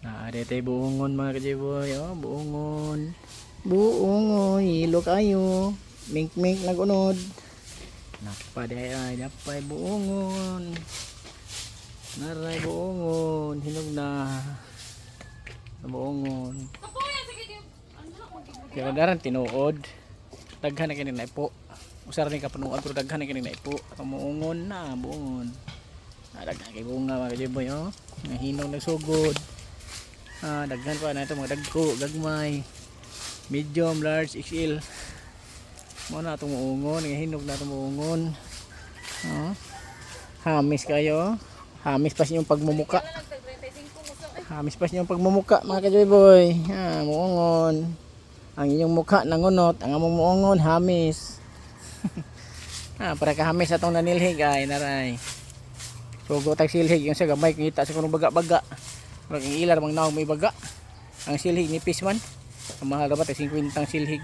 Naari tayo buungon mga kajiboy. Oh, buungon. Buungon. Hilo kayo. Mink mink nagunod. Napaday ay. Napay buungon. Naray buungon. Hinog na. Buungon. Kaya daran tinuod. Daghan na kining naipo. Usar ni kapanuod pero daghan na kining naipo. Kamuungon na. Buungon. Daghan kay bunga mga kajiboy. Oh. Hinog nagsugod. Daghan pa na ito mga dagko, gagmay, medium, large, XL. Muna itong uungon, hinog na itong uungon. Hamis kayo. Hamis pa sinyong pagmumuka. Hamis pa sinyong pagmumuka mga kajoyboy. Muungon. Ang inyong mukha nangunot, ang among muungon hamis. Para kahamis atong nanilhig ay naray. Sugo tag silhig yung sa gamay kita sa kunong baga-baga. Ang ilar mang naong may baga. Ang silhig ni Pisman. Ang mahal dapat ay 50 ang silhig.